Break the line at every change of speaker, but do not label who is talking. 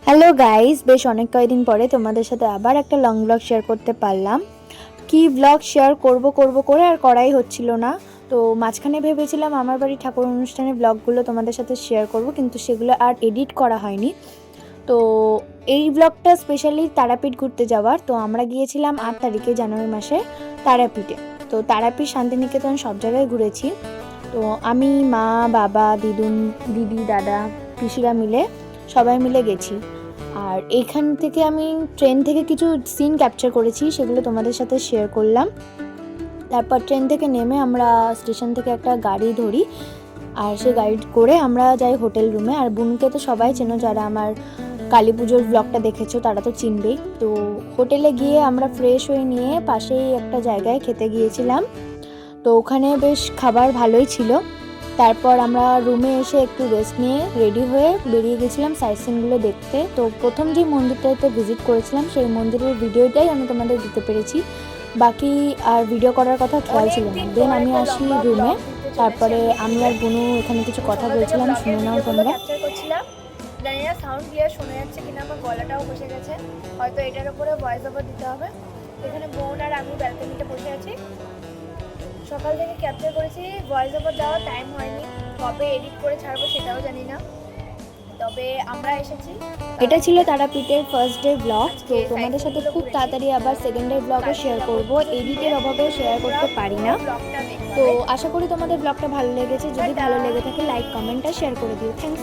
Hello guys, বেশ অনেক কয়েকদিন পরে তোমাদের সাথে আবার একটা লং ব্লগ শেয়ার করতে পারলাম। কি ব্লগ শেয়ার করব করে আর করাই হচ্ছিল না। তো মাঝখানে ভেবেছিলাম আমার বাড়ি ঠাকুর অনুষ্ঠানের ব্লগগুলো তোমাদের সাথে শেয়ার করব, কিন্তু সেগুলো আর এডিট করা হয়নি। তো এই ব্লগটা স্পেশালি তারাপীঠ ঘুরতে যাওয়ার। তো আমরা গিয়েছিলাম 8 তারিখে জানুয়ারি মাসে তারাপীঠে। তো তারাপীঠ, শান্তিনিকেতন সব জায়গায় ঘুরেছি। তো আমি, মা, বাবা, দিদি, দাদা, পিসিরা মিলে সবাই মিলে গেছি। আর এইখান থেকে আমি ট্রেন থেকে কিছু সিন ক্যাপচার করেছি, সেগুলো তোমাদের সাথে শেয়ার করলাম। তারপর ট্রেন থেকে নেমে আমরা স্টেশন থেকে একটা গাড়ি ধরি, আর সেই গাড়ি করে আমরা যাই হোটেল রুমে। আর বুনুকে তো সবাই চেনো, যারা আমার কালী পুজোর ব্লগটা দেখেছো তারা তো চিনবেই। তো হোটেলে গিয়ে আমরা ফ্রেশ হয়ে নিয়ে পাশেই একটা জায়গায় খেতে গিয়েছিলাম। তো ওখানে বেশ খাবার ভালোই ছিল। তারপর আমরা রুমে এসে একটু রেস্ট নিয়ে রেডি হয়ে বেরিয়ে গেছিলাম সাইট সিনগুলো দেখতে। তো প্রথম যে মন্দিরটাতে ভিজিট করেছিলাম সেই মন্দিরের ভিডিওটাই আমি তোমাদের দিতে পেরেছি, বাকি আর ভিডিও করার কথা খেয়াল ছিল না। দেন আমি আসি রুমে, তারপরে আমি আর বুনু এখানে কিছু কথা বলছিলাম, শুনে নাও তোমরা।
জানি না সাউন্ড ক্লিয়ার শোনা যাচ্ছে কিনা, আমার গলাটাও বসে গেছে, হয়তো এটার উপরে ভয়েস ওভার দিতে হবে। এখানে বোন আর আমি ব্যালকনিতে বসে আছি, সকাল থেকে ক্যাপচার করেছি, ভয়েস ওভার দেওয়ার টাইম হয়নি, কবে এডিট করে ছাড়বো সেটাও জানি না। তবে আমরা এসেছি,
এটা ছিল তারাপীঠের ফার্স্ট ডে ব্লগ। তো তোমাদের সাথে খুব তাড়াতাড়ি আবার সেকেন্ড ডে ব্লগও শেয়ার করব, এডিটের অভাবে শেয়ার করতে পারি না। তো আশা করি তোমাদের ব্লগটা ভালো লেগেছে। যদি ভালো লেগে থাকে লাইক, কমেন্ট আর শেয়ার করে দিও। থ্যাংকস।